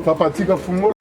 Tapatika fungo.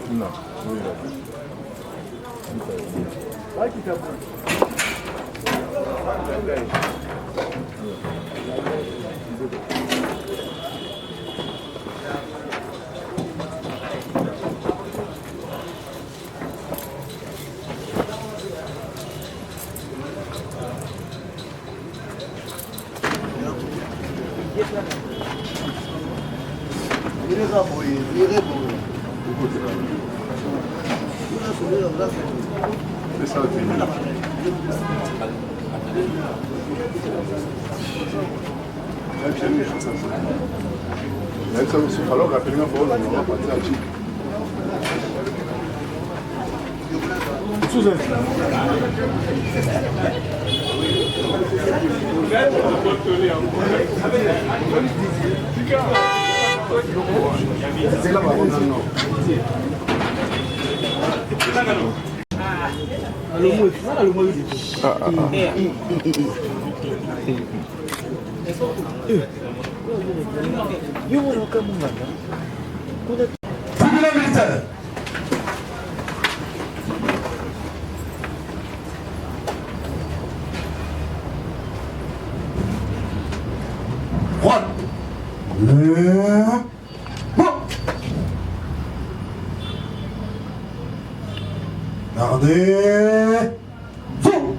Alors, rapidement, on va partir à Chine. Gardez. Vous.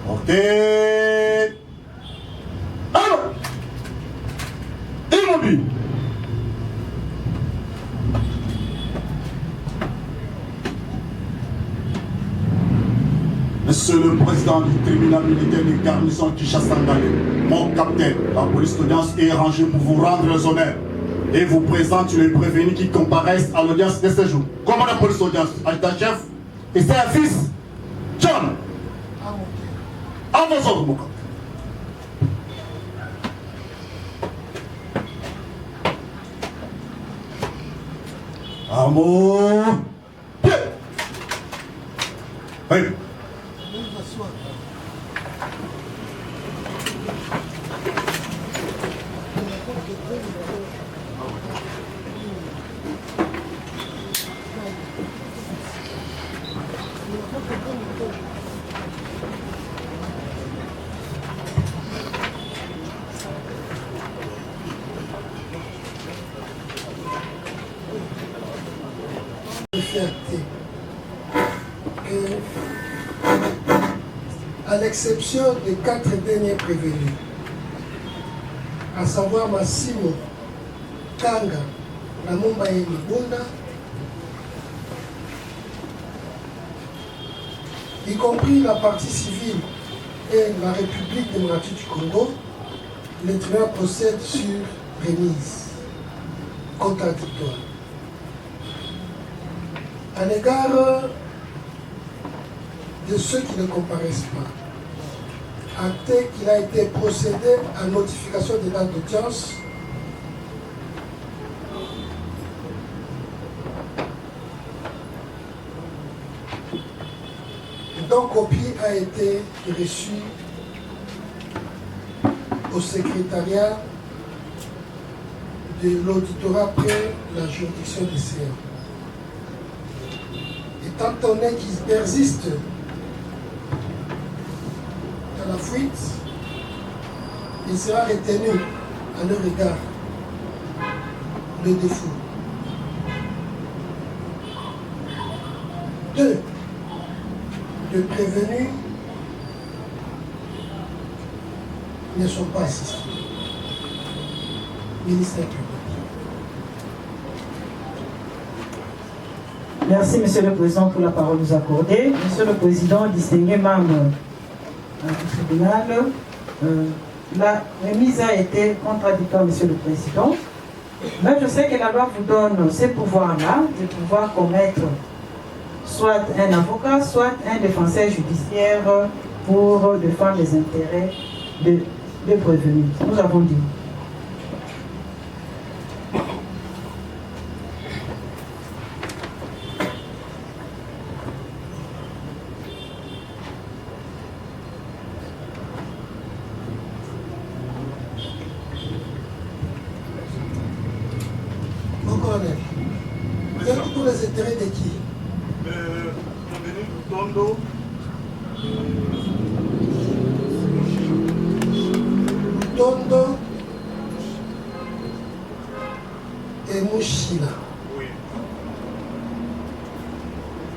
Portez. Alors. Immobile. Monsieur le président du tribunal militaire de garnison Kinshasa-Ngale, mon capitaine, la police d'audience est rangée pour vous rendre les honneurs et vous présente les prévenus qui comparaissent à l'audience de ce jour. Commandant la police d'audience, adjudant-chef, et c'est un fils, John. À vos ordres, mon capitaine. Amour. Pied. Oui. À l'exception des 4 derniers prévenus, à savoir Massimo, Kanga, Namumba et Libunda, y compris la partie civile et la République démocratique du Congo, le tribunal procède sur remise contradictoire. À l'égard de ceux qui ne comparaissent pas, acté qu'il a été procédé à notification des dates d'audience dont copie a été reçue au secrétariat de l'auditorat après la juridiction des CA. Étant donné qu'ils persistent dans la fuite, il sera retenu à leur égard le défaut. 2. De prévenus ne sont pas assistés. Ministère public. Merci, Monsieur le Président, pour la parole nous accordée. Monsieur le Président, distingué membre du tribunal, la remise a été contradictoire, Monsieur le Président. Mais je sais que la loi vous donne ces pouvoirs-là, de pouvoir commettre soit un avocat, soit un défenseur judiciaire pour défendre les intérêts de prévenus. Nous avons dit. Vous êtes pour les intérêts de qui? Tondo. Tondo et Mouchila. Oui.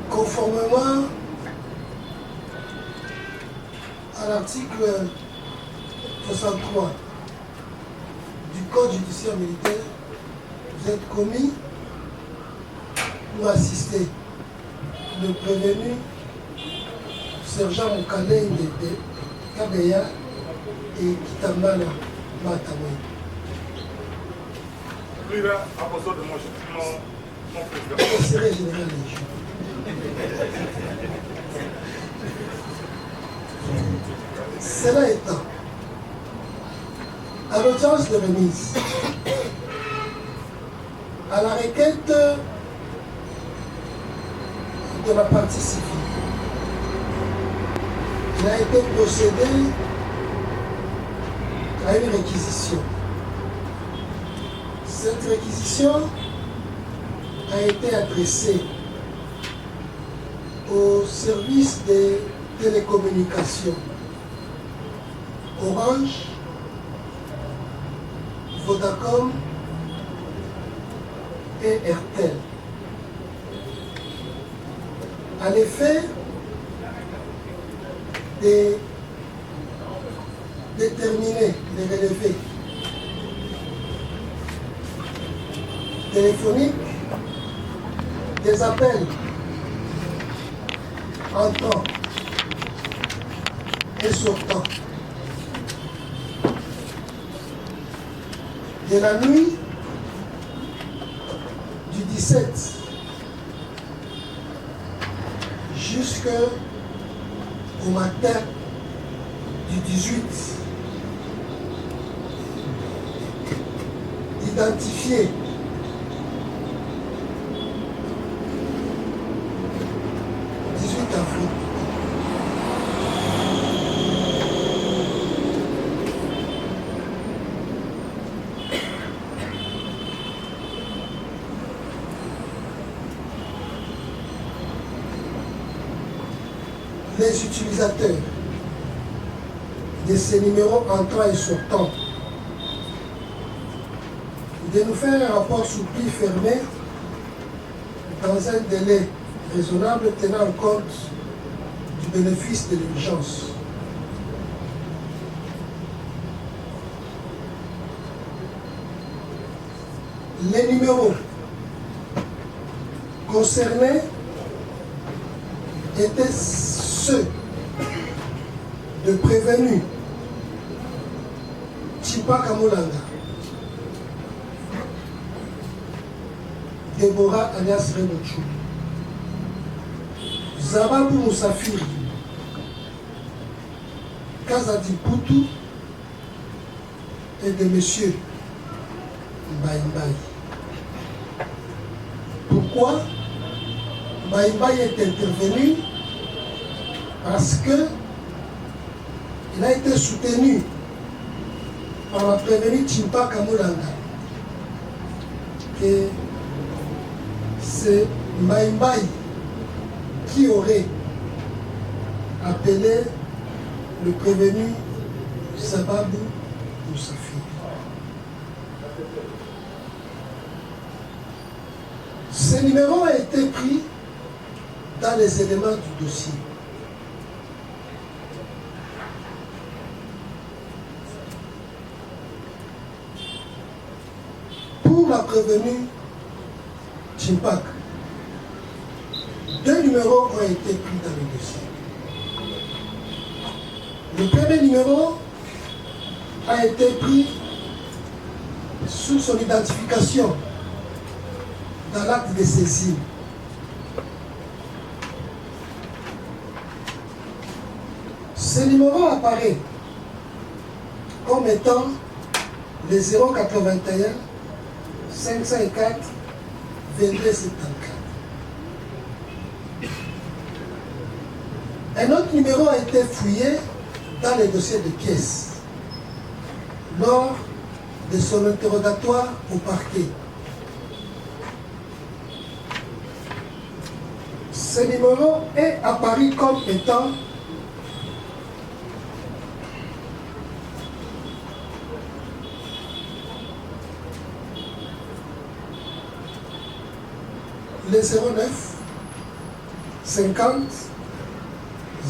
Conformément à l'article 63 du Code judiciaire militaire, vous êtes commis pour assister le prévenu sergent Mokale Ndede Kabeya et Kitambala Matamwe. Lui là, à cause de mon président. Le secrétaire général Légion. Cela étant, à l'audience de remise, à la requête de la partie civile, il a été procédé à une réquisition. Cette réquisition a été adressée au service des télécommunications Orange, Vodacom et RTL. À l'effet de déterminer les relevés téléphoniques des appels entrant et sortant de la nuit du 17 jusqu'au matin du 18, identifié avril. Les utilisateurs de ces numéros entrant et sortant de nous faire un rapport sous pli fermé dans un délai raisonnable tenant compte du bénéfice de l'urgence. Les numéros concernés étaient ceux de prévenus Chipa Kamulanga, Deborah alias Renochou, Zababou Moussafiri, Kazadi Poutou et de monsieur Mbaye Mbaye. Pourquoi Mbaye Mbaye est intervenu? Parce que il a été soutenu par la prévenue Chimpa Kamulanga que c'est Mbaye Mbaye qui aurait appelé le prévenu Sababou Moussafi. Ce numéro a été pris dans les éléments du dossier. Pour la prévenue Chimpak, 2 numéros ont été pris dans le dossier. Le premier numéro a été pris sous son identification dans l'acte de saisine. Ce numéro apparaît comme étant le 081 504 2274. Un autre numéro a été fouillé dans les dossiers de pièces lors de son interrogatoire au parquet. Ce numéro est apparu comme étant le 09 50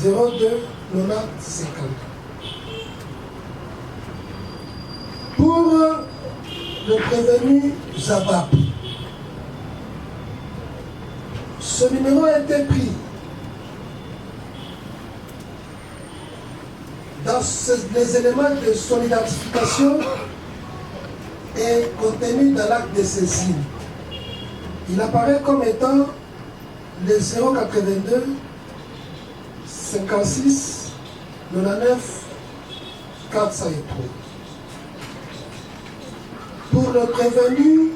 02 90 50. Pour le prévenu Zabab, ce numéro a été pris dans les éléments de son identification et contenu dans l'acte de saisine. Il apparaît comme étant le 082 56 99 403. Pour le prévenu,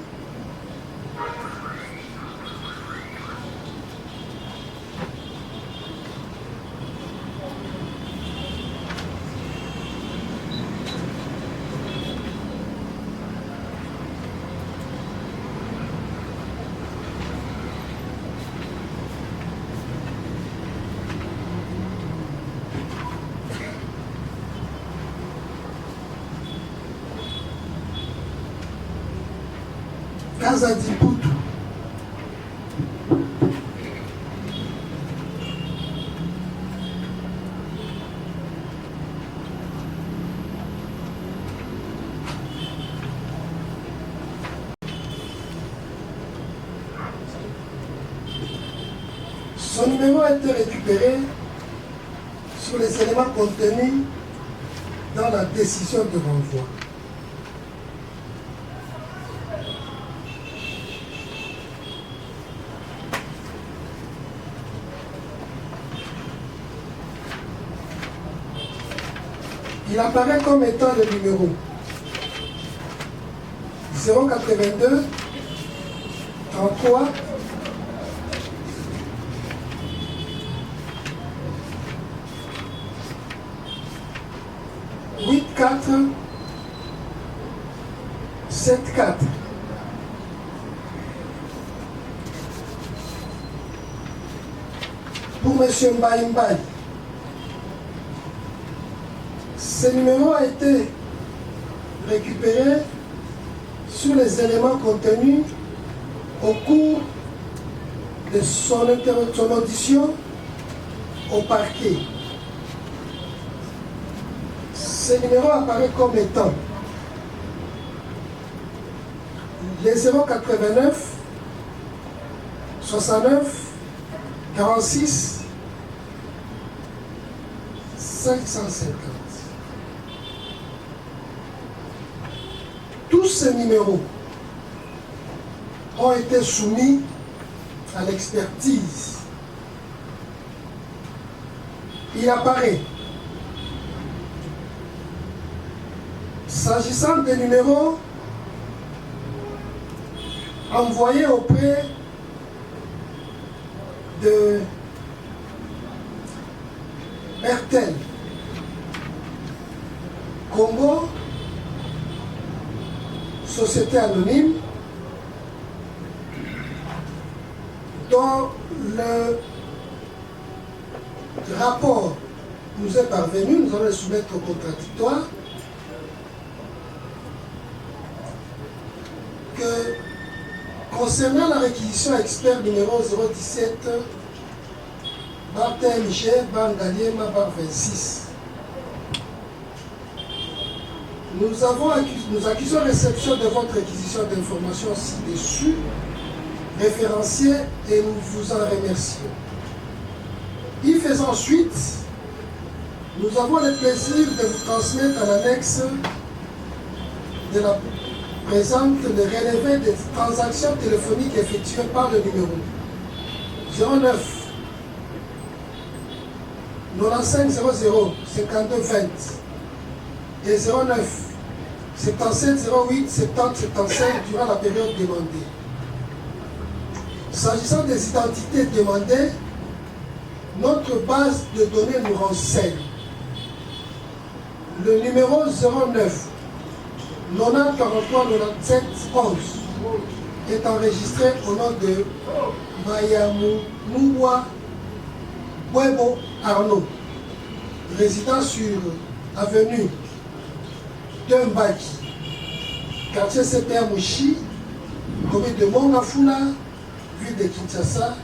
Kazadi Poutou. Son numéro a été récupéré sur les éléments contenus dans la décision de renvoi. Il apparaît comme étant le numéro 082 33 84 74. Pour M. Mbaye Mbaye, ce numéro a été récupéré sur les éléments contenus au cours de son audition au parquet. Ce numéro apparaît comme étant les 089 69 46 550. Tous ces numéros ont été soumis à l'expertise. Il apparaît, s'agissant des numéros envoyés auprès de Bertel, Congo, Société anonyme, dont le rapport nous est parvenu, nous allons le soumettre au contradictoire, que concernant la réquisition expert numéro 017 Barthel Michel Bangaliema Bar 26, nous accusons réception de votre réquisition d'informations ci-dessus référenciées et nous vous en remercions. Y faisant suite, nous avons le plaisir de vous transmettre à l'annexe de la présente le relevé des transactions téléphoniques effectuées par le numéro 09 95 00 52 20 et 09 77 08 70 75 durant la période demandée. S'agissant des identités demandées, notre base de données nous renseigne. Le numéro 09 90 43 97 11 est enregistré au nom de Mayamounoua Bwebo Arnaud, résident sur avenue Dembaki, quartier CPA Mouchi, commune de Mongafula, ville de Kinshasa,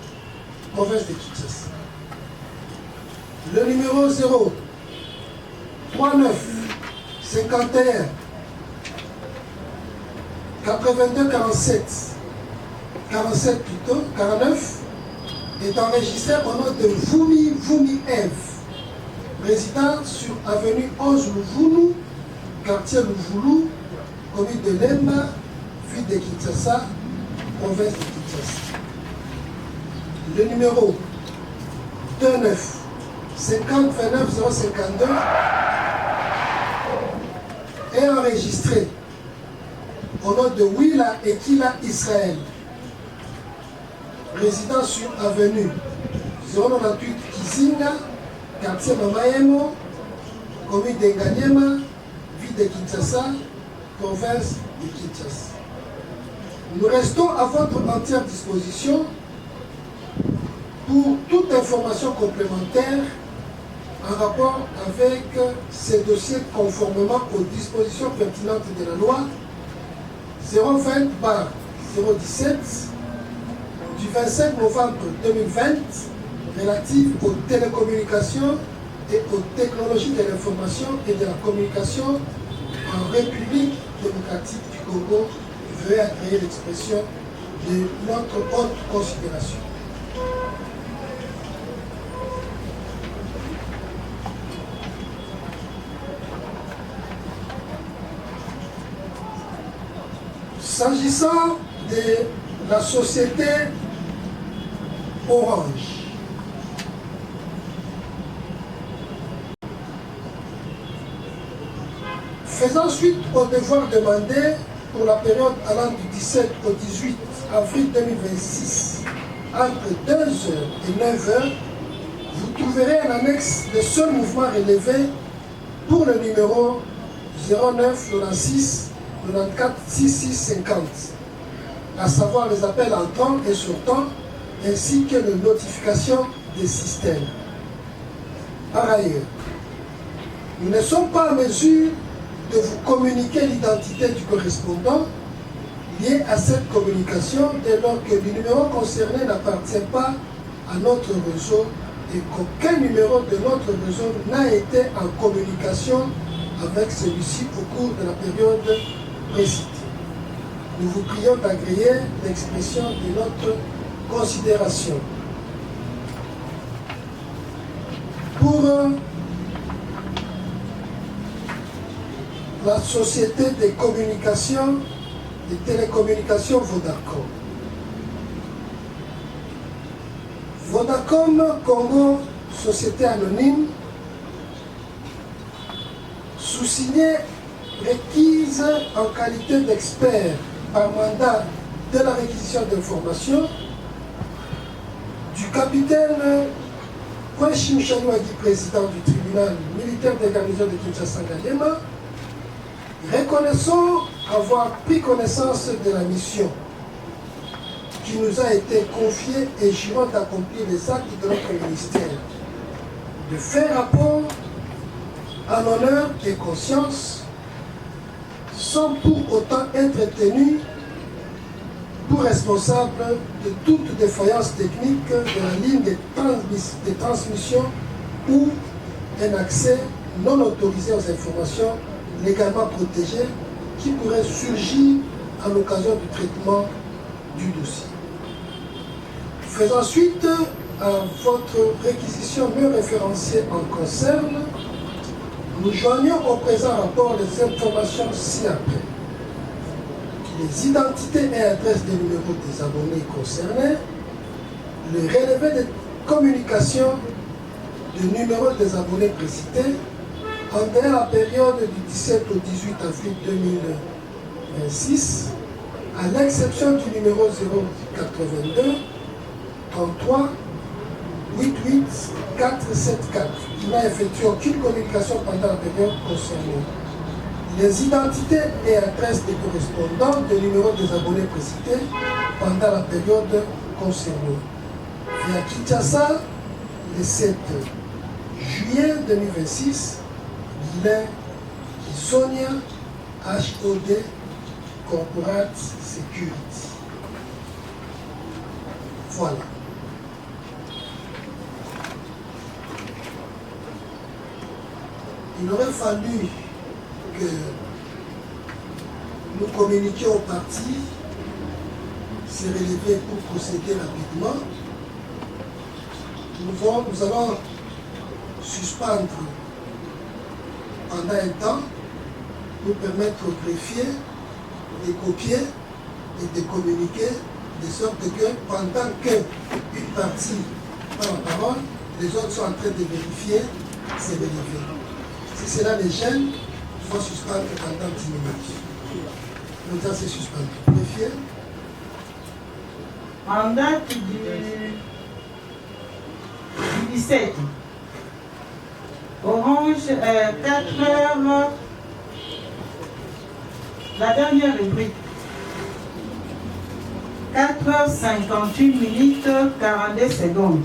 province de Kinshasa. Le numéro 0 39 51 82 47 47 plutôt 49 est enregistré au nom de Voumi Eve, résident sur avenue 11 Louvounou, quartier Louvoulou, commune de Lemba, ville de Kinshasa, province de Kinshasa. Le numéro 29 50 29 052 est enregistré au nom de Willa Ekila Israël, résident sur avenue 098 Kizinga, quartier Mamaemo, commune de Nganyema, ville de Kinshasa, province de Kinshasa. Nous restons à votre entière disposition pour toute information complémentaire en rapport avec ces dossiers conformément aux dispositions pertinentes de la loi 020/017 du 25 novembre 2020 relative aux télécommunications et aux technologies de l'information et de la communication en République démocratique du Congo. Veuillez agréer l'expression de notre haute considération. S'agissant de la société Orange, faisant suite au devoir demandé pour la période allant du 17 au 18 avril 2026, entre 2h et 9h, vous trouverez en annexe le seul mouvement relevé pour le numéro 09 96 94 66 50, à savoir les appels entrants et sortants, ainsi que les notifications des systèmes. Par ailleurs, nous ne sommes pas en mesure de vous communiquer l'identité du correspondant lié à cette communication dès lors que le numéro concerné n'appartient pas à notre réseau et qu'aucun numéro de notre réseau n'a été en communication avec celui-ci au cours de la période précitée. Nous vous prions d'agréer l'expression de notre considération. Pour la société de communication, de télécommunications Vodacom. Vodacom Congo, société anonyme, sous-signé requise en qualité d'expert par mandat de la réquisition d'informations du capitaine Kweshi Mchanouagi, président du tribunal militaire des garnisons de Kinshasa-Ngaliema, reconnaissons avoir pris connaissance de la mission qui nous a été confiée et jurons d'accomplir les actes de notre ministère, de faire rapport en honneur et conscience, sans pour autant être tenu pour responsable de toute défaillance technique de la ligne de transmission ou un accès non autorisé aux informations légalement protégées qui pourraient surgir à l'occasion du traitement du dossier. Faisant suite votre réquisition mieux référenciée en concerne, nous joignons au présent rapport les informations ci-après. Les identités et adresses des numéros des abonnés concernés, le relevé de communication du numéro des abonnés précités en la période du 17 au 18 avril 2026, à l'exception du numéro 082 33 88 474. Il n'a effectué aucune communication pendant la période concernée. Les identités et adresses des correspondants des numéros des abonnés précités pendant la période concernée. Via Kinshasa, le 7 juillet 2026, Guilain Sonia, HOD Corporate Security. Voilà. Il aurait fallu que nous communiquions au parti, c'est relevé pour procéder rapidement. Nous allons suspendre pendant un temps pour permettre au greffier de copier et de communiquer de sorte que pendant qu'une partie prend la parole, les autres sont en train de vérifier, c'est vérifié. Si cela les gêne, il faut suspendre pendant 10 minutes. Maintenant, c'est suspendu. Greffier. En date du 17, Orange, 4 heures, la dernière rubrique, 4h58 minutes 42 secondes.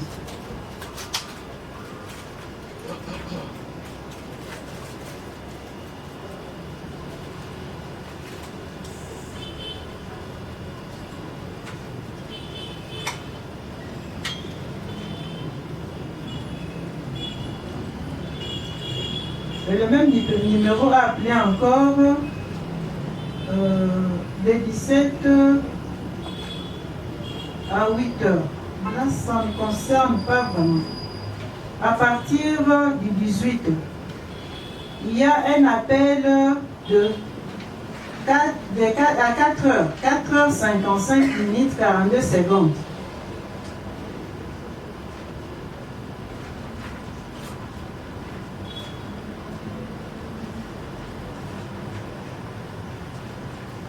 Et le même numéro a appelé encore le 17 à 8 heures. Là, ça ne concerne pas vraiment. À partir du 18, il y a un appel à 4 heures, 4h55 minutes 42 secondes.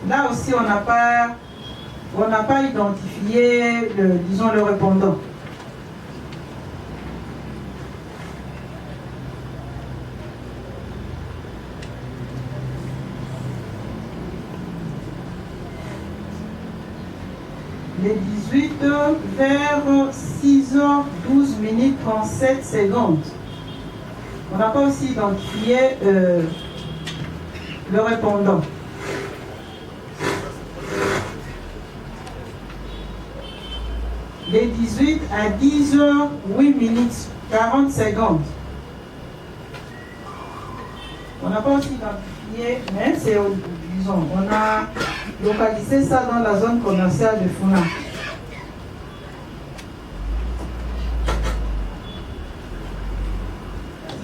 Là aussi, on n'a pas identifié, le répondant. Le 18 vers 6h12 minutes 37 secondes. On n'a pas aussi identifié le répondant. Les 18 à 10h, 8 minutes, 40 secondes. On n'a pas aussi identifié, mais c'est, disons, on a localisé ça dans la zone commerciale de Funa.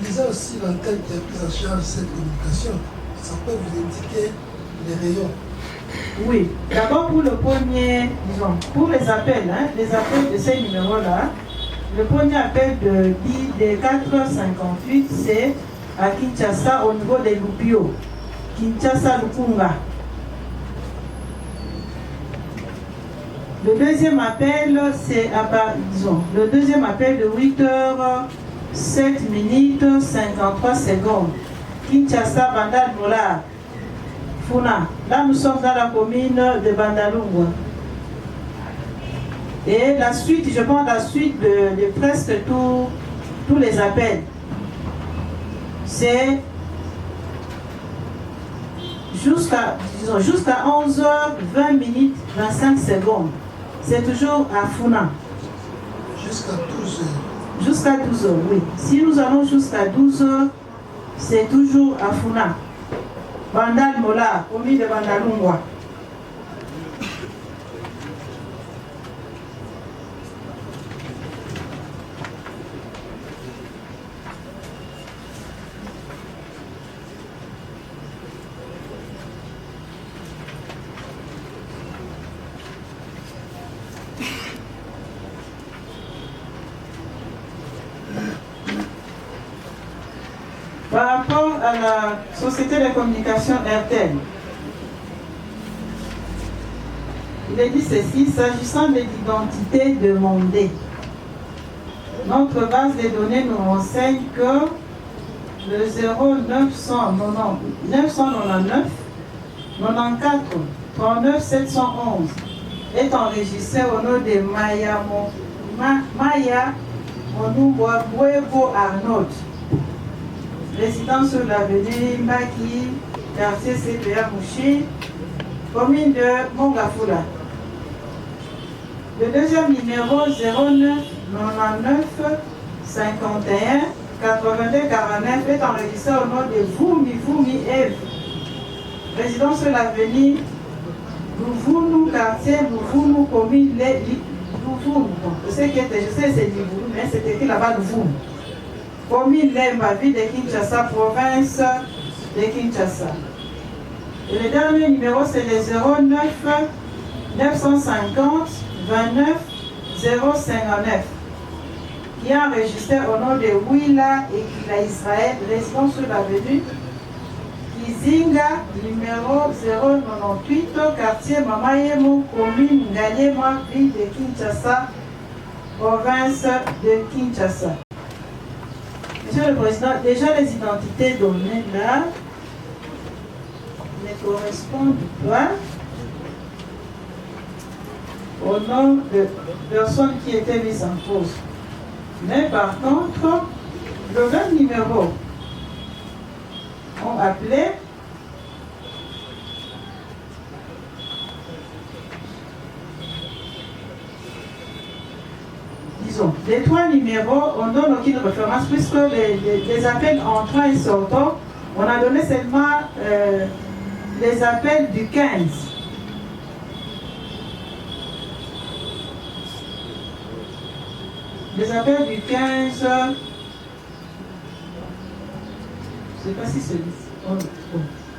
Lisez aussi l'antenne qui a pris en charge cette communication. Ça peut vous indiquer les rayons. Oui, d'abord pour le premier, disons, pour les appels de ces numéros-là, le premier appel de 4h58, c'est à Kinshasa au niveau des Lupio, Kinshasa Lukunga. Le deuxième appel, c'est le deuxième appel de 8h07 minutes 53 secondes, Kinshasa Bandal Mola. Funa. Là, nous sommes dans la commune de Bandalungwa. Et la suite, je prends la suite de presque tous les appels. C'est jusqu'à 11h20 minutes 25 secondes. C'est toujours à Funa. Jusqu'à 12h. Jusqu'à 12h, oui. Si nous allons jusqu'à 12h, c'est toujours à Funa. Bandal Mola, commune de Bandalungwa. Par rapport à la société de communication RTL, il est dit ceci, s'agissant de l'identité demandée. Notre base de données nous renseigne que le 0999 94 39 711 est enregistré au nom de Maya Monubwebo Arnaud, résident sur l'avenue Mbaki, quartier CPA Mouchi, commune de Mongafula. Le deuxième numéro 09 99 51 82 49 est enregistré au nom de Voumi Eve, résident sur l'avenue Louvounou, quartier Louvounou, commune Louvounou. Je sais c'est Louvounou, mais c'est écrit là-bas Louvounou. Commune Lemba, ville de Kinshasa, province de Kinshasa. Et le dernier numéro c'est le 09 950 29 059 qui est enregistré au nom de Willa et Kila Israël, résident sur l'avenue Kizinga, numéro 098, quartier Mamayemo, commune Ngaliema, ville de Kinshasa, province de Kinshasa. Monsieur le Président, déjà les identités données là ne correspondent pas au nom de personnes qui étaient mises en cause. Mais par contre, le même numéro ont appelé disons, les trois numéros, on donne aucune référence puisque les appels entrants et sortants, on a donné seulement les appels du 15. Les appels du 15, je ne sais pas si c'est...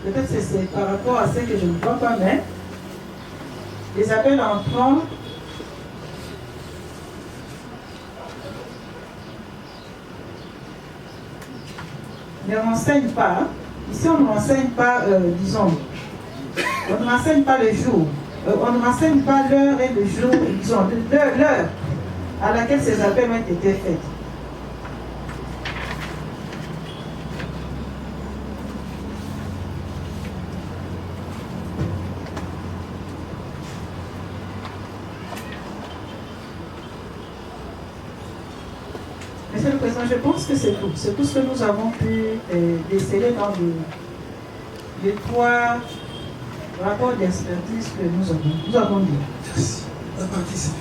Peut-être que c'est par rapport à ce que je ne vois pas, mais les appels entrants ne renseignent pas. Ici, on ne renseigne pas, disons, on ne renseigne pas le jour, on ne renseigne pas l'heure et le jour, disons, l'heure à laquelle ces appels ont été faits. Monsieur le Président, je pense que c'est tout. C'est tout ce que nous avons pu déceler dans les trois rapports d'expertise que nous avons dit. Merci. La partie civile.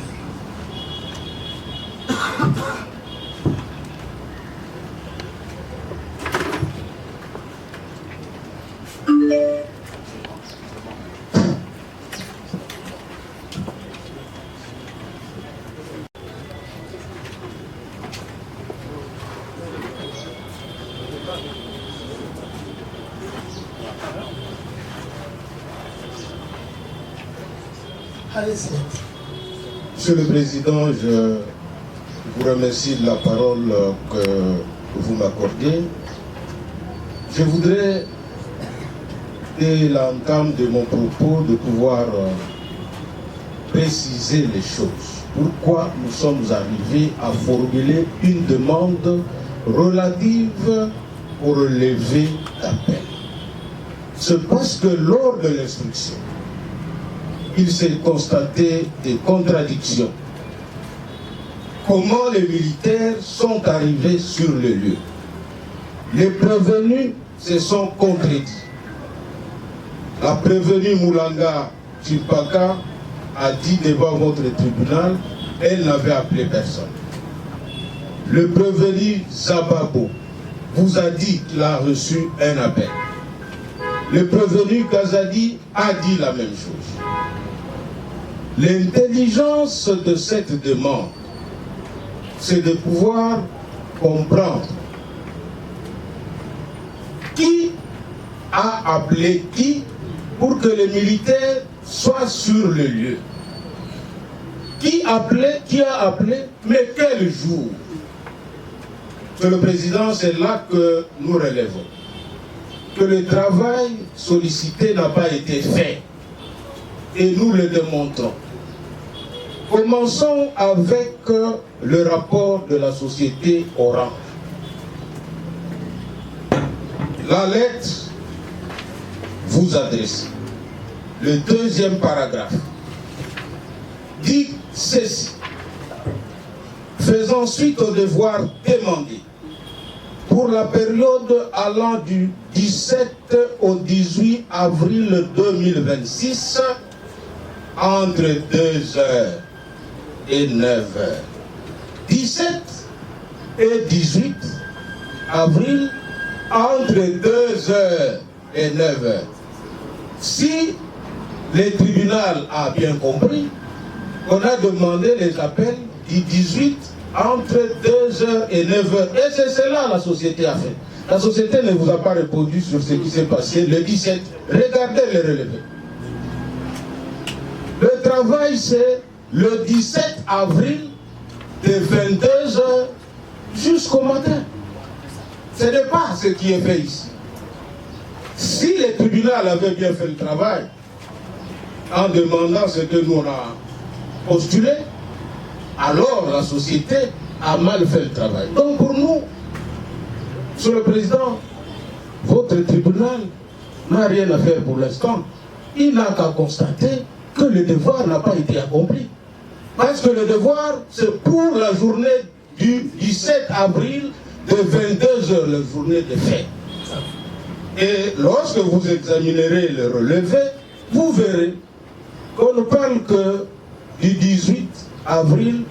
Monsieur le Président, je vous remercie de la parole que vous m'accordez. Je voudrais, dès l'entame de mon propos, de pouvoir préciser les choses. Pourquoi nous sommes arrivés à formuler une demande relative au relevé d'appel. C'est parce que lors de l'instruction, il s'est constaté des contradictions. Comment les militaires sont arrivés sur le lieu? Les prévenus se sont contredits. La prévenue Moulanga Chipaka a dit devant votre tribunal, elle n'avait appelé personne. Le prévenu Zababo vous a dit qu'il a reçu un appel. Le prévenu Kazadi a dit la même chose. L'intelligence de cette demande, c'est de pouvoir comprendre qui a appelé qui pour que les militaires soient sur le lieu. Qui a appelé, mais quel jour? Monsieur le Président, c'est là que nous relevons que le travail sollicité n'a pas été fait. Et nous le démontrons. Commençons avec le rapport de la société Orange. La lettre vous adresse. Le deuxième paragraphe dit ceci. Faisant suite au devoir demandé pour la période allant du 17 au 18 avril 2026 entre 2h et 9h. 17 et 18 avril entre 2h et 9h. Si le tribunal a bien compris, on a demandé les appels du 18 entre 2h et 9h. Et c'est cela la société a fait. La société ne vous a pas répondu sur ce qui s'est passé le 17. Regardez les relevés. Le travail, c'est le 17 avril de 22h jusqu'au matin. Ce n'est pas ce qui est fait ici. Si le tribunal avait bien fait le travail, en demandant ce que nous on a postulé, alors la société a mal fait le travail. Donc pour nous, Monsieur le Président, votre tribunal n'a rien à faire pour l'instant. Il n'a qu'à constater que le devoir n'a pas été accompli. Parce que le devoir, c'est pour la journée du 17 avril de 22h, la journée des fêtes. Et lorsque vous examinerez le relevé, vous verrez qu'on ne parle que du 18 avril,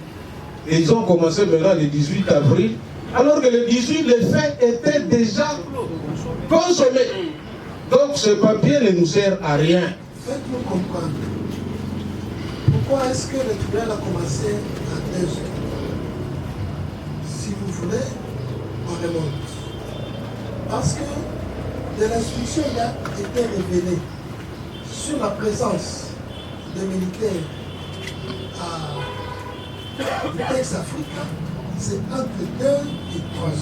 et ils ont commencé maintenant le 18 avril, alors que le 18, les faits étaient déjà consommés. Donc ce papier ne nous sert à rien. Faites-nous comprendre. Pourquoi est-ce que le tribunal a commencé à 2h? Si vous voulez, on remonte. Parce que de l'instruction, il a été révélé sur la présence des militaires à Ex-Afrique, c'est entre 2 et 3 heures.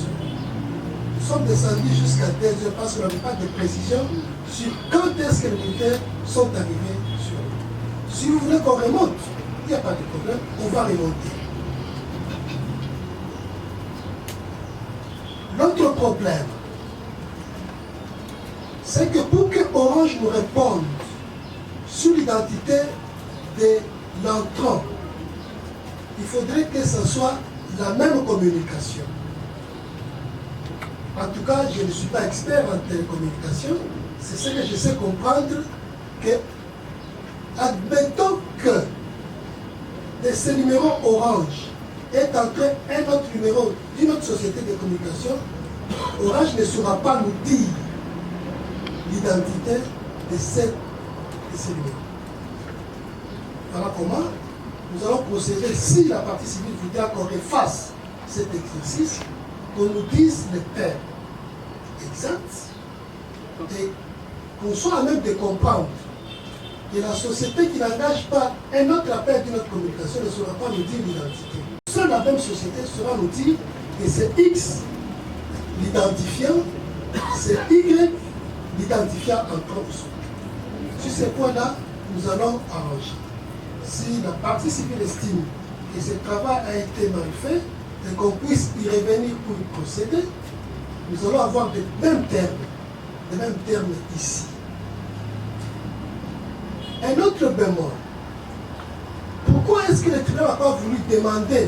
Nous sommes descendus jusqu'à 2 heures parce qu'on n'avait pas de précision sur quand est-ce que les militaires sont arrivés sur eux. Si vous voulez qu'on remonte, il n'y a pas de problème, on va remonter. L'autre problème, c'est que pour que Orange nous réponde sur l'identité de l'entrant, il faudrait que ce soit la même communication. En tout cas, je ne suis pas expert en télécommunication, c'est ce que je sais comprendre que, admettons que de ce numéro Orange est entré un autre numéro d'une autre société de communication, Orange ne saura pas nous dire l'identité de ce numéro. Voilà comment nous allons procéder, si la partie civile voudrait qu'on efface cet exercice, qu'on nous dise le terme exact et qu'on soit à même de comprendre que la société qui n'engage pas un autre appel d'une autre communication ne saura pas nous dire l'identité. Seule la même société saura nous dire que c'est X l'identifiant, c'est Y l'identifiant en tant que son. Sur ces points-là, nous allons arranger. Si la partie civile estime que ce travail a été mal fait et qu'on puisse y revenir pour y procéder, nous allons avoir les mêmes termes ici. Un autre bémol. Pourquoi est-ce que le tribunal n'a pas voulu demander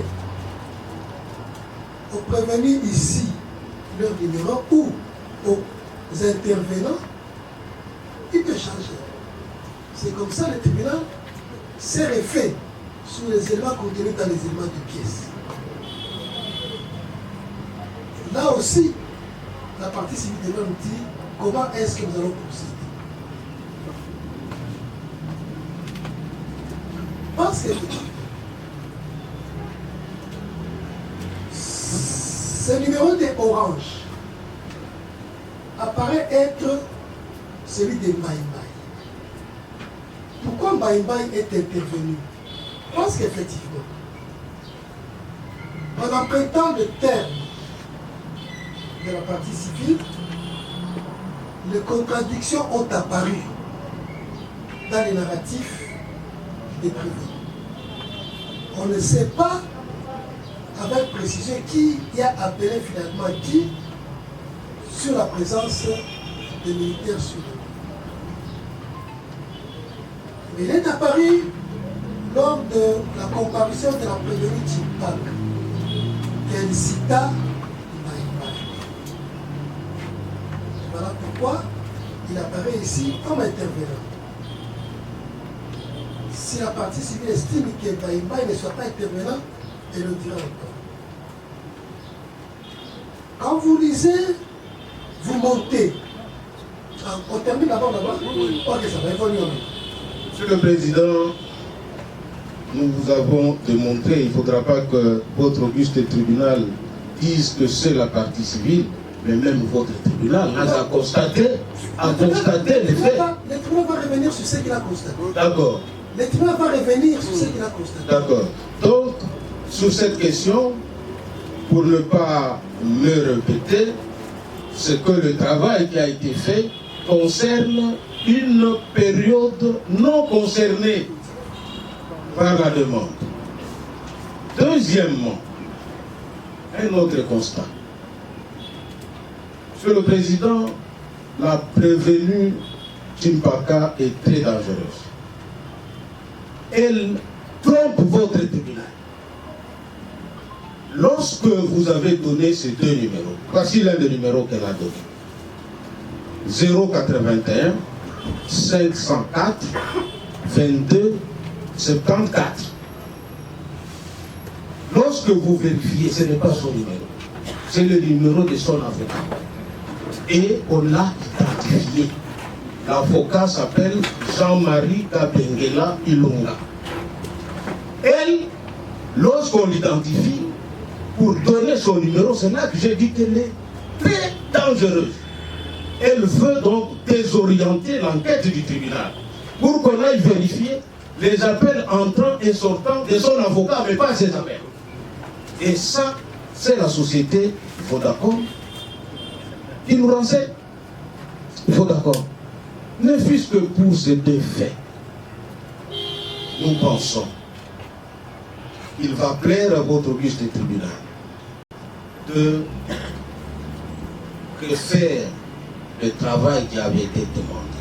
aux prévenus ici leur numéro ou aux intervenants? Il peut changer. C'est comme ça le tribunal s'est refait sur les éléments contenus dans les éléments de pièce. Là aussi, la partie civile devrait nous dire comment est-ce que nous allons procéder. Parce que ce numéro de Orange apparaît être celui de Mbaye. Pourquoi Mbaye est intervenu? Parce qu'effectivement, en empruntant le terme de la partie civile, les contradictions ont apparu dans les narratifs des prévenus. On ne sait pas avec précision qui a appelé finalement qui sur la présence des militaires sur le lieu. Mais il est apparu lors de la comparution de la prévenue Tchimpak qu'elle cita Maïmaï. Voilà pourquoi il apparaît ici comme intervenant. Si la partie civile estime que Maïmaï ne soit pas intervenant, elle le dira encore. Quand vous lisez, vous montez. On termine d'abord là-bas. Ok, ça va évoluer. Monsieur le Président, nous vous avons démontré, il ne faudra pas que votre auguste tribunal dise que c'est la partie civile, mais même votre tribunal a constaté les faits. Le tribunal va revenir sur ce qu'il a constaté. D'accord. Le tribunal va revenir sur ce qu'il a constaté. D'accord. Donc, sur cette question, pour ne pas le répéter, c'est que le travail qui a été fait concerne une période non concernée par la demande. Deuxièmement, un autre constat. Monsieur le Président, la prévenue Tchimpak est très dangereuse. Elle trompe votre tribunal. Lorsque vous avez donné ces deux numéros, voici l'un des numéros qu'elle a donné. 081 504 22 74. Lorsque vous vérifiez, ce n'est pas son numéro, c'est le numéro de son avocat. Et on l'a identifié. L'avocat s'appelle Jean-Marie Kabengela Ilunga. Elle, lorsqu'on l'identifie, pour donner son numéro, c'est là que j'ai dit qu'elle est très dangereuse. Elle veut donc désorienter l'enquête du tribunal pour qu'on aille vérifier les appels entrants et sortants de son avocat, mais pas ses appels. Et ça, c'est la société, il faut d'accord, qui nous renseigne. Il faut d'accord. Ne fût-ce que pour ces deux faits, nous pensons qu'il va plaire à votre auguste tribunal de refaire le travail qui avait été demandé.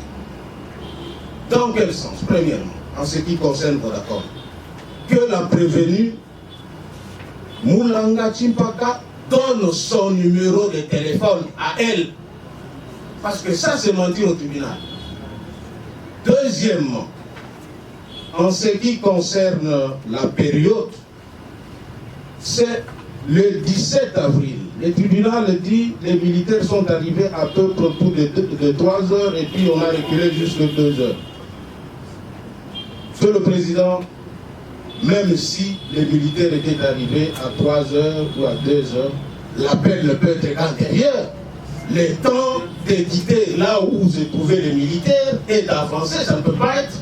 Dans quel sens? Premièrement, en ce qui concerne Vodacom, que la prévenue Moulanga Tchimpak donne son numéro de téléphone à elle. Parce que ça, c'est mentir au tribunal. Deuxièmement, en ce qui concerne la période, c'est le 17 avril. Le tribunal dit que les militaires sont arrivés à peu près autour de 3 heures et puis on a reculé jusqu'à 2 heures. Monsieur le Président, même si les militaires étaient arrivés à 3 heures ou à 2 heures, l'appel ne peut être qu'antérieur. Le temps de quitter là où se trouvaient les militaires et d'avancer, ça ne peut pas être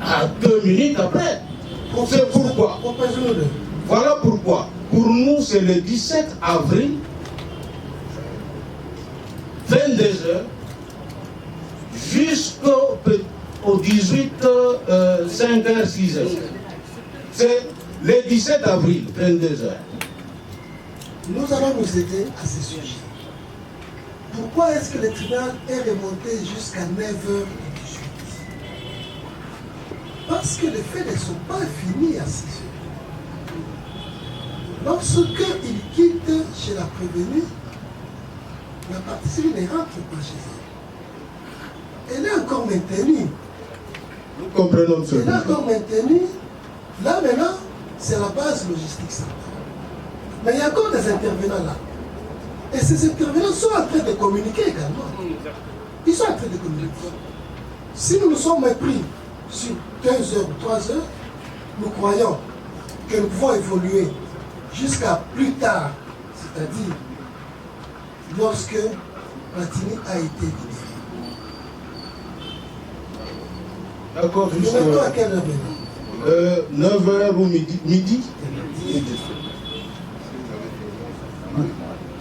à 2 minutes après. C'est pourquoi. Voilà pourquoi. Pour nous, c'est le 17 avril, 22h, jusqu'au 18, 5h, 6h. C'est le 17 avril, 22h. Nous allons nous aider à ce sujet. Pourquoi est-ce que le tribunal est remonté jusqu'à 9h18? Parce que les faits ne sont pas finis à 6h. Lorsqu'il quitte chez la prévenue, la partie civile ne rentre pas chez elle. Elle est encore maintenue. Nous comprenons ce que elle est encore maintenue. Là maintenant, c'est la base logistique centrale. Mais il y a encore des intervenants là. Et ces intervenants sont en train de communiquer également. Ils sont en train de communiquer. Si nous nous sommes mépris sur 2 heures ou 3 heures, nous croyons que nous pouvons évoluer jusqu'à plus tard, c'est-à-dire lorsque Platini a été libéré. D'accord, Nous mettons à quelle heure maintenant 9h ou midi.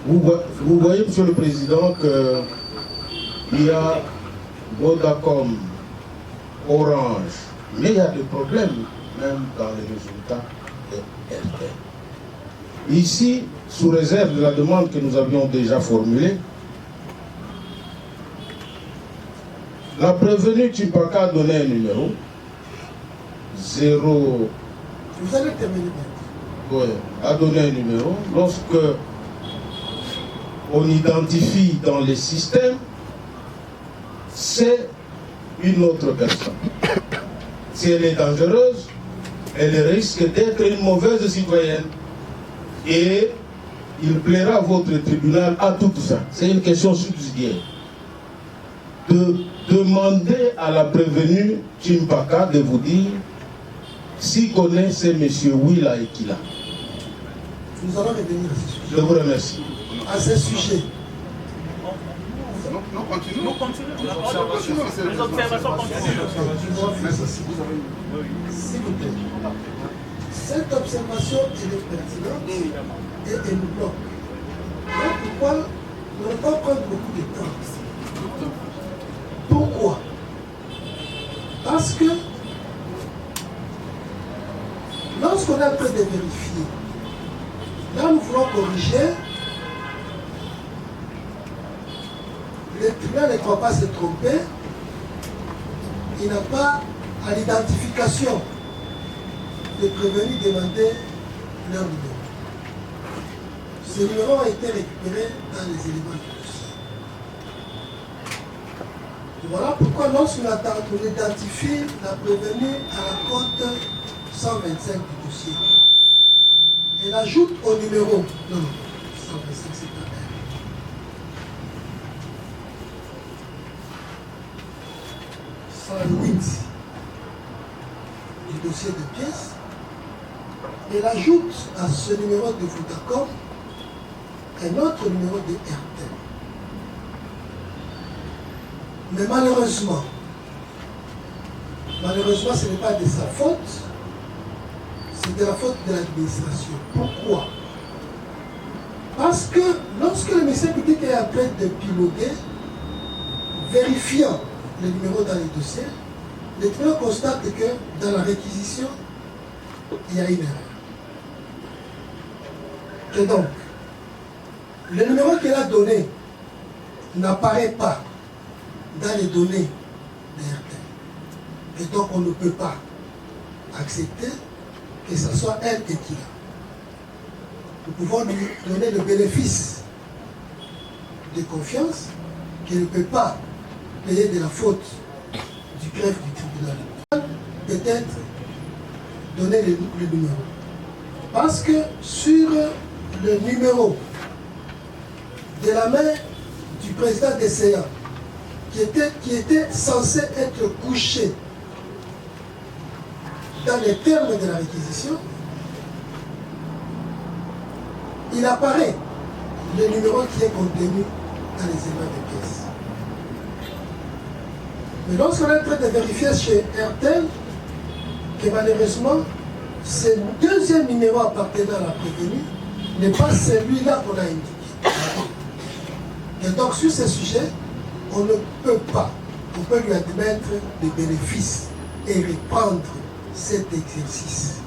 Vous voyez, Monsieur le Président, qu'il y a Vodacom, Orange, mais il y a des problèmes, même dans les résultats de RTL. Ici, sous réserve de la demande que nous avions déjà formulée, la prévenue Tchimpaka a donné un numéro 0. Vous allez terminer. Oui, a donné un numéro. Lorsque on identifie dans les systèmes, c'est une autre personne. Si elle est dangereuse, elle risque d'être une mauvaise citoyenne. Et il plaira à votre tribunal à tout ça. C'est une question subsidiaire. De demander à la prévenue Tchimpaka de vous dire s'il connaît ces messieurs Willa et Kila. Nous allons revenir à ce sujet. Je vous remercie. À ce sujet. Non, continuons. Les observations continuent. S'il vous plaît. Cette observation est pertinente et elle nous bloque. Voilà pourquoi nous ne pas prendre beaucoup de temps. Pourquoi? Parce que lorsqu'on est en train de vérifier, là nous voulons corriger, le tribunal ne croit pas se tromper, il n'a pas à l'identification de prévenus demander leur numéro. Ces numéros ont été récupérés dans les éléments du dossier. Voilà pourquoi lorsqu'on identifie la prévenue à la cote 125 du dossier, elle ajoute au numéro, non, 125 c'est pas elle. Du dossier de pièces, elle ajoute à ce numéro de Vodacom un autre numéro de RTL. Mais malheureusement, ce n'est pas de sa faute, c'est de la faute de l'administration. Pourquoi? Parce que lorsque le ministère public est en train de piloter, vérifiant les numéros dans les dossiers, le tribunal constate que dans la réquisition, il y a une erreur. Et donc, le numéro qu'elle a donné n'apparaît pas dans les données de RTL. Et donc, on ne peut pas accepter que ce soit elle et qui l'a. Nous pouvons lui donner le bénéfice de confiance qu'elle ne peut pas payer de la faute du greffe du tribunal. Peut-être donner le numéro. Parce que sur le numéro de la main du président des CA, qui était censé être couché dans les termes de la réquisition, il apparaît le numéro qui est contenu dans les éléments de pièces. Mais lorsqu'on est en train de vérifier chez RTL, que malheureusement, ce deuxième numéro appartenant à la prévenue n'est pas celui-là qu'on a indiqué. Et donc sur ce sujet, on ne peut pas, on peut lui admettre des bénéfices et reprendre cet exercice.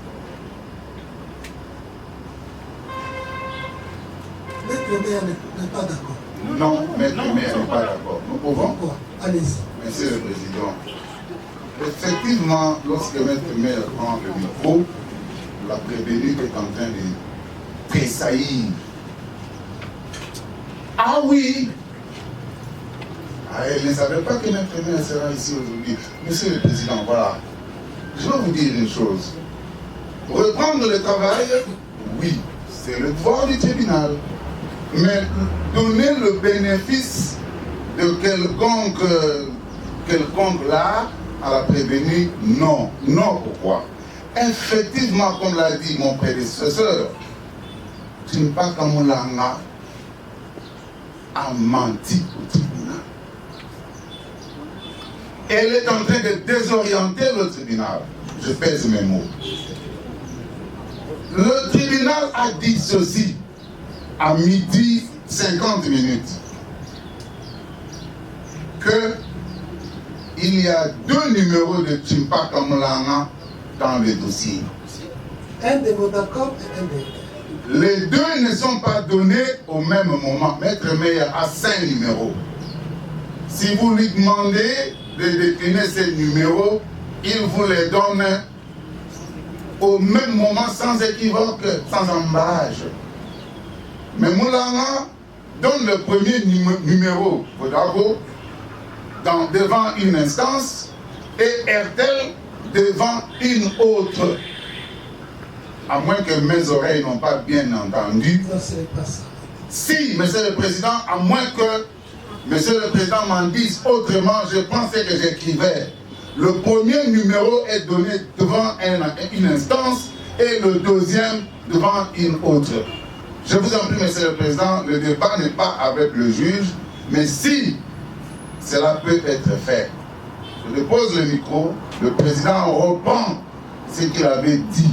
Maître maire n'est pas d'accord. Non, Maître maire n'est pas d'accord. Nous pouvons. Pourquoi? Allez-y. Monsieur le Président, effectivement, lorsque Maître maire prend le micro, la prévenue est en train de tressaillir. Ah oui! Ah, elle ne savait pas que Maître maire sera ici aujourd'hui. Monsieur le Président, voilà. Je vais vous dire une chose. Reprendre le travail, oui, c'est le devoir du tribunal. Mais donner le bénéfice de quelconque là à la prévenue, non. Non, pourquoi? Effectivement, comme l'a dit mon prédécesseur, Tchimpaka Moulanga a menti au tribunal. Elle est en train de désorienter le tribunal. Je pèse mes mots. Le tribunal a dit ceci à midi 50 minutes qu'il y a 2 numéros de Chimpaka Moulanga dans le dossier. Un de Vodacom et un de... Les 2 ne sont pas donnés au même moment. Maître Meyer a 5 numéros. Si vous lui demandez de décliner ces numéros, il vous les donne au même moment, sans équivoque, sans embâche. Mais Moulanga donne le premier numéro Vodako devant une instance et RTL devant une autre. À moins que mes oreilles n'ont pas bien entendu. Non, ce n'est pas ça. Si, Monsieur le Président, à moins que Monsieur le Président m'en dise autrement, je pensais que j'écrivais. Le premier numéro est donné devant une instance et le deuxième devant une autre. Je vous en prie, Monsieur le Président, le débat n'est pas avec le juge, mais si cela peut être fait, je dépose le micro, le Président reprend ce qu'il avait dit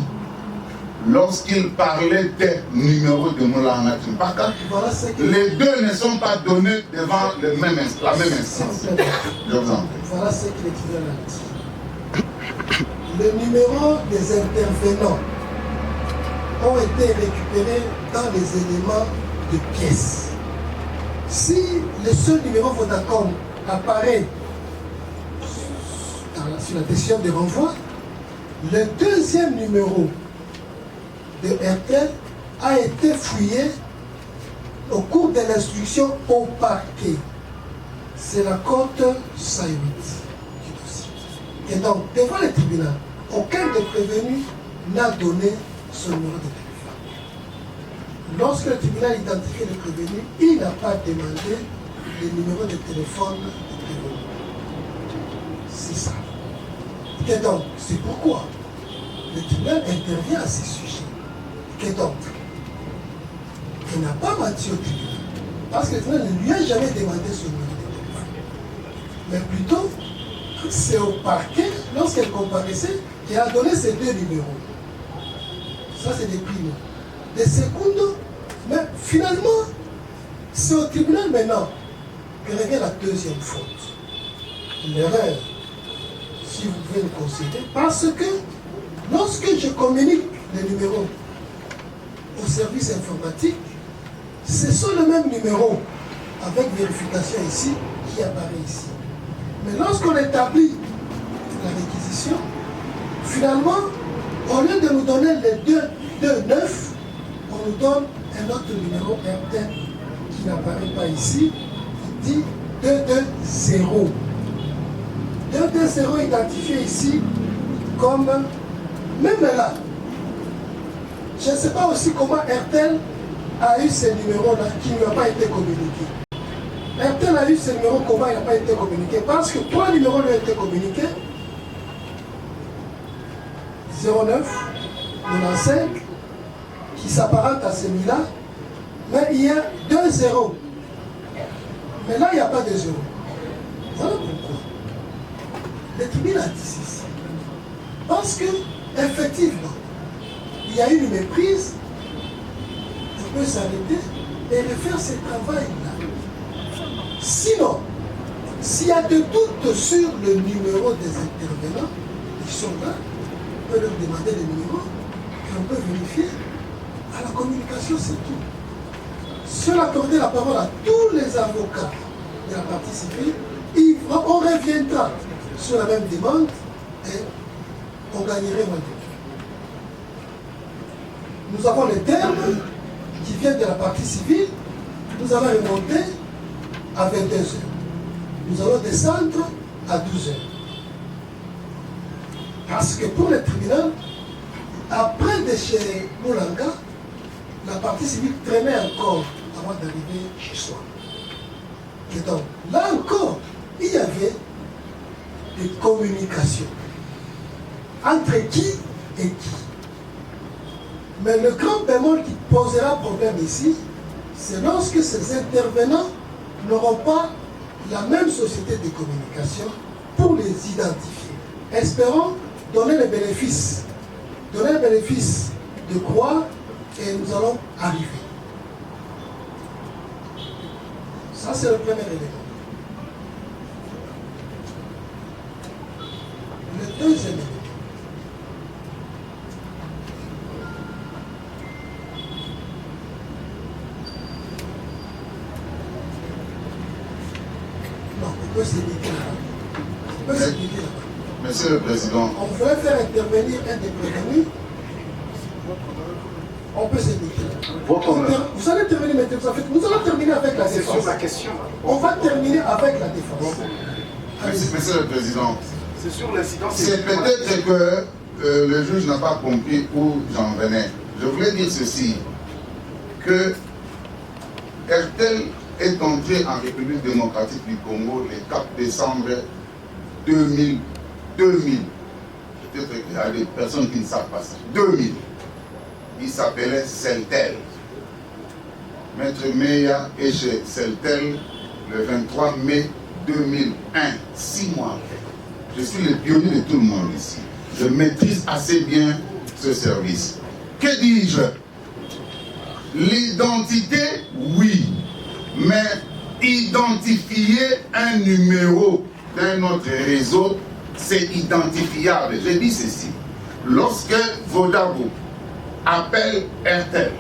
lorsqu'il parlait des numéros de Moulanga Chimpaka. Voilà ce que... Les 2 ne sont pas donnés devant la même instance. Je vous en prie. Voilà ce que l'étudiant a dit. Le numéro des intervenants ont été récupérés dans les éléments de pièces. Si le seul numéro Vodacom apparaît sur la décision de renvoi, le deuxième numéro de RTL a été fouillé au cours de l'instruction au parquet. C'est la cote 108 du dossier. Et donc, devant le tribunal, aucun des prévenus n'a donné son numéro de téléphone. Lorsque le tribunal identifie le prévenu, il n'a pas demandé le numéro de téléphone du prévenu. C'est ça. Et donc, c'est pourquoi le tribunal intervient à ces sujets. Et donc, il n'a pas menti au tribunal. Parce que le tribunal ne lui a jamais demandé son numéro de téléphone. Mais plutôt, c'est au parquet, lorsqu'elle comparaissait, qu'elle a donné ces 2 numéros. Ça, c'est des primes. Des secondes, mais finalement, c'est au tribunal maintenant que revient la deuxième faute. L'erreur, si vous pouvez le considérer, parce que lorsque je communique les numéros au service informatique, ce sont les mêmes numéros avec vérification ici qui apparaît ici. Mais lorsqu'on établit la réquisition, finalement, au lieu de nous donner les 229, on nous donne un autre numéro RTL qui n'apparaît pas ici, qui dit 220. 220 identifié ici comme, même là, je ne sais pas aussi comment RTL a eu ces numéros-là qui ne lui ont pas été communiqués. RTL a eu ces numéros, comment il n'a pas été communiqué? Parce que 3 numéros lui ont été communiqués. 09, 95, qui s'apparente à celui-là, mais il y a 2 zéros. Mais là, il n'y a pas de 0. Voilà pourquoi. Le tribunal a dit ceci. Parce que, effectivement, il y a eu une méprise, on peut s'arrêter et refaire ce travail-là. Sinon, s'il y a de doutes sur le numéro des intervenants, ils sont là, on peut leur demander le numéro et on peut vérifier à la communication, c'est tout. Si on accordait la parole à tous les avocats de la partie civile, on reviendra sur la même demande et on gagnerait moins de temps. Nous avons les termes qui viennent de la partie civile, nous allons remonter à 22 heures. Nous allons descendre à 12 heures. Parce que pour le tribunal, après de chez Moulanga, la partie civile traînait encore avant d'arriver chez soi. Et donc, là encore, il y avait des communications entre qui et qui. Mais le grand bémol qui posera problème ici, c'est lorsque ces intervenants n'auront pas la même société de communication pour les identifier. Espérons donner le bénéfice de croire et nous allons arriver. c'est le premier élément. Le deuxième élément. Non, on peut s'éviter là-bas. On peut s'éviter là-bas. Monsieur le Président, On voudrait faire intervenir un des prévenus. On peut s'éviter là-bas. Vous allez terminer maintenant. Nous allons terminer avec la C'est défense. sur la question. On va terminer avec la défense. Monsieur le Président, C'est sur l'incident. c'est peut-être que le juge n'a pas compris où j'en venais. Je voulais dire ceci, que RTL est entré en République démocratique du Congo le 4 décembre 2000. Peut-être qu'il y a des personnes qui ne savent pas ça. 2000. Il s'appelait Celtel. Maître Meya est chez Celtel le 23 mai 2001, 6 mois après. Je suis le pionnier de tout le monde ici. Je maîtrise assez bien ce service. Que dis-je? L'identité, oui. Mais identifier un numéro d'un autre réseau, c'est identifiable. Je dis ceci. Lorsque Vodabo appelle RTL,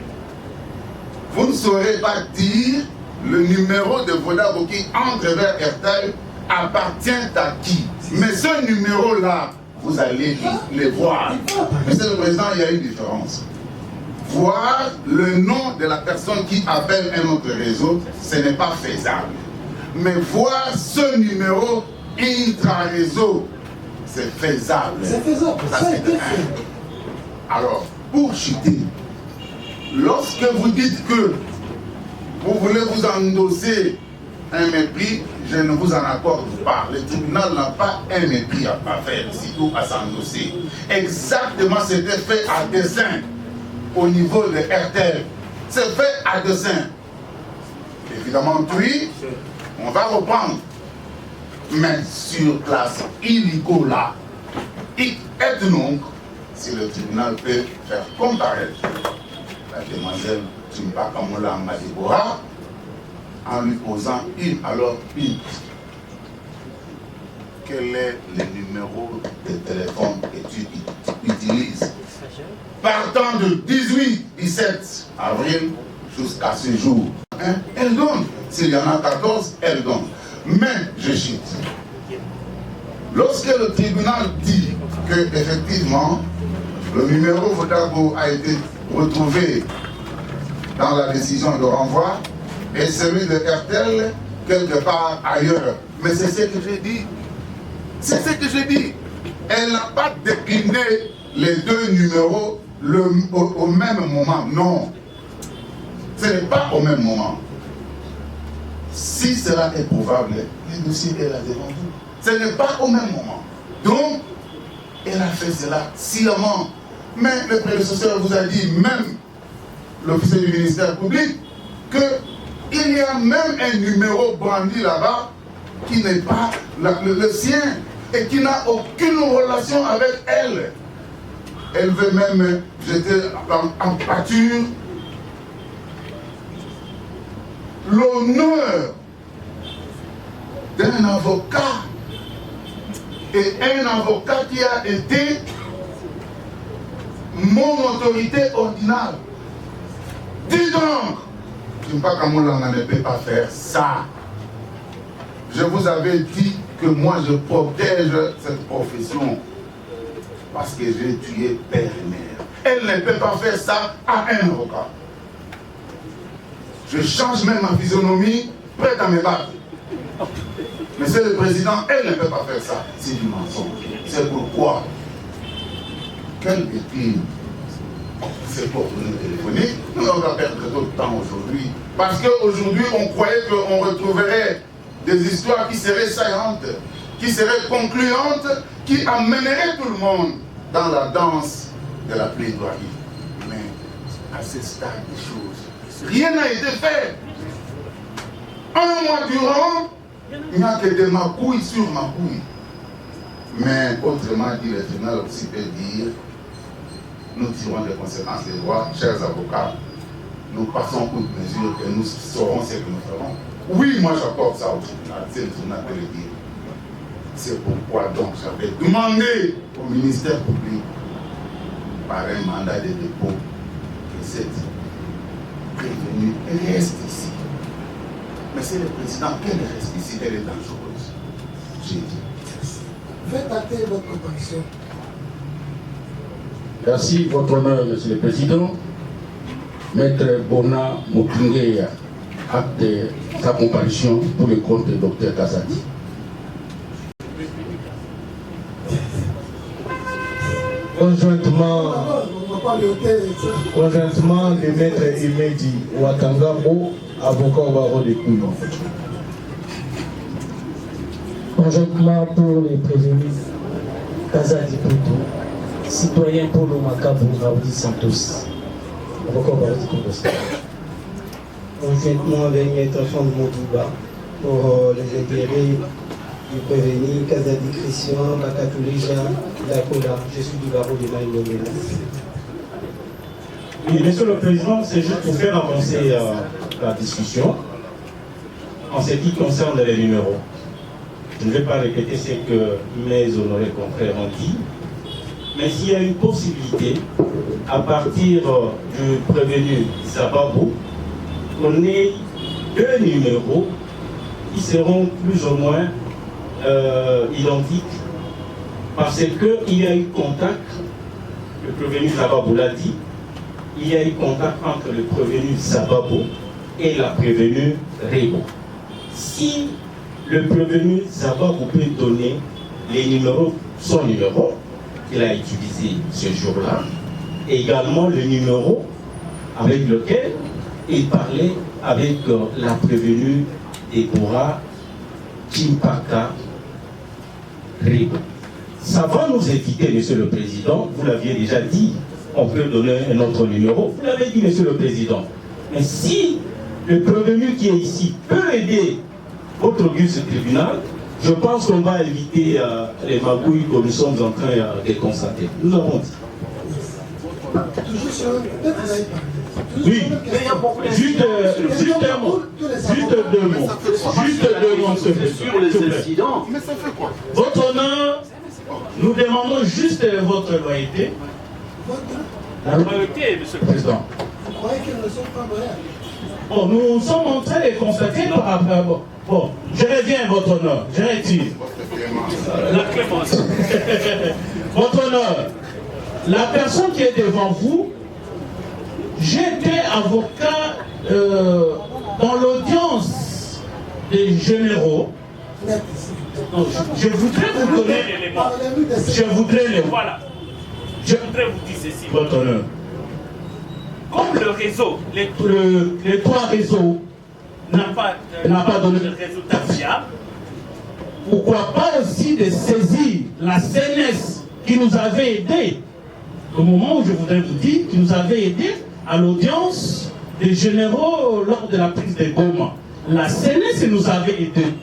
vous ne saurez pas dire le numéro de Vodabo qui entre vers RTL appartient à qui. Mais ce numéro-là, vous allez le voir. Monsieur le Président, il y a une différence. Voir le nom de la personne qui appelle un autre réseau, ce n'est pas faisable. Mais voir ce numéro intra-réseau, c'est faisable. C'est faisable, ça a été fait. Alors, pour chuter, lorsque vous dites que vous voulez vous endosser un mépris, je ne vous en accorde pas. Le tribunal n'a pas un mépris à faire ici ou à s'endosser. Exactement, c'était fait à dessein au niveau de RTL. C'est fait à dessein. Évidemment, oui, on va reprendre. Mais sur place, illico là, et donc, si le tribunal peut faire comparaître la demoiselle Timba Kamola Madibora en lui posant une. Quel est le numéro de téléphone que tu utilises? Partant de 18-17 avril jusqu'à ce jour. Hein? Elle donne. S'il y en a 14, elle donne. Mais je chute. Lorsque le tribunal dit que effectivement le numéro Vodabo a été retrouvé dans la décision de renvoi et celui de RTL quelque part ailleurs. Mais c'est ce que j'ai dit. C'est ce que j'ai dit. Elle n'a pas décliné les deux numéros au même moment. Non. Ce n'est pas au même moment. Si cela est probable, le dossier est là devant vous. Ce n'est pas au même moment. Donc, elle a fait cela sciemment. Mais le prédécesseur vous a dit, même l'officier du ministère public, qu'il y a même un numéro brandi là-bas qui n'est pas le sien et qui n'a aucune relation avec elle. Elle veut même jeter en pâture l'honneur d'un avocat et un avocat qui a été mon autorité ordinale. Dis donc, je ne sais pas comment on ne peut pas faire ça. Je vous avais dit que moi je protège cette profession parce que j'ai tué père et mère. Elle ne peut pas faire ça à un avocat. Je change même ma physionomie, prête à me battre. Monsieur le Président, elle ne peut pas faire ça. C'est du mensonge. C'est pourquoi, quelle épine, c'est pour nous téléphoner, nous n'avons pas perdre trop de temps aujourd'hui. Parce qu'aujourd'hui, on croyait qu'on retrouverait des histoires qui seraient saillantes, qui seraient concluantes, qui amèneraient tout le monde dans la danse de la plaidoirie. Mais à ce stade des choses, rien n'a été fait. Un mois durant, il n'y a que des macouilles sur macouilles. Mais autrement dit, le tribunal aussi peut dire, nous tirons des conséquences des droits, chers avocats, nous passons toute mesure et nous saurons ce que nous ferons. Oui, moi j'apporte ça au tribunal, c'est le tribunal de le dire. C'est pourquoi donc j'avais demandé au ministère public par un mandat de dépôt que cette prévenue reste ici. Mais c'est le président qu'elle reste ici, elle est dangereuse. J'ai dit. Faites acter votre compréhension. Merci, votre honneur, Monsieur le Président. Maître Bona Motungeya acte sa comparution pour le compte du Dr Kassadi. Conjointement, le maître Imedi Watangambo, avocat au barreau de Kounou. Conjointement pour les prévenus Kassadi Poto, citoyen pour le Macabou Raoudi Santos, avocat au barreau de Kounou. Conjointement avec maître Fond Modiba pour les intérêts du prévenu Kassadi Christian, Bakatouléja, Dakola, je suis du barreau de Maïlomé. Oui, Monsieur le Président, c'est juste pour faire avancer la discussion en ce qui concerne les numéros. Je ne vais pas répéter ce que mes honorés confrères ont dit, mais s'il y a une possibilité, à partir du prévenu Sababou, qu'on ait deux numéros qui seront plus ou moins identiques, parce qu'il y a eu contact, le prévenu Sababou l'a dit, il y a eu contact entre le prévenu Sababou et la prévenue Rebo. Si le prévenu Sababou peut donner les numéros, son numéro qu'il a utilisé ce jour-là, et également le numéro avec lequel il parlait avec la prévenue Deborah Chimpaka Rebo. Ça va nous éviter, Monsieur le Président, vous l'aviez déjà dit, on peut donner un autre numéro, vous l'avez dit, Monsieur le Président. Mais si le prévenu qui est ici peut aider votre auguste tribunal, je pense qu'on va éviter les magouilles que nous sommes en train de constater. Nous avons dit. Toujours sur oui, juste un mot. Juste deux mots. Juste deux mots, sur les incidents. Mais ça fait quoi? Votre honneur, nous demandons juste votre loyauté. La loyauté, Monsieur le Président. Vous croyez qu'ils ne sont pas loyaux? Bon, nous sommes en train de constater par rapport. Bon, je reviens, votre honneur. Je retire. La clémence. Votre honneur, la personne qui est devant vous, j'étais avocat dans l'audience des généraux. Non, je voudrais vous donner l'élément. Je voudrais les. Voilà. Je voudrais vous dire ceci, votre honneur. Comme le réseau, les trois réseaux n'a pas donné de résultat fiable, pourquoi pas aussi de saisir la CNS qui nous avait aidés au moment où je voudrais vous dire, qui nous avait aidés à l'audience des généraux lors de la prise de Goma. La CNS nous avait aidés,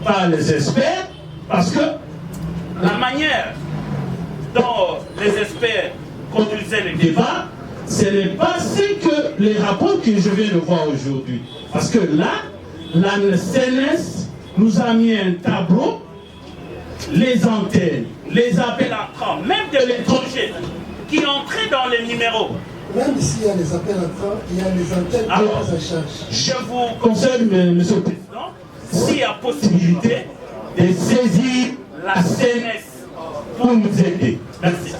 pas les experts, parce que la manière dont les experts conduisaient les débats, ce n'est pas ce que les rapports que je viens de voir aujourd'hui. Parce que là, la CNS nous a mis un tableau, les antennes, les appels entrants, même de l'étranger, qui entraient dans les numéros. Même s'il y a les appels entrants, il y a les antennes qui sont à charge. Je vous conseille, Monsieur le Président, s'il y a possibilité de saisir la CNS pour nous aider. Merci.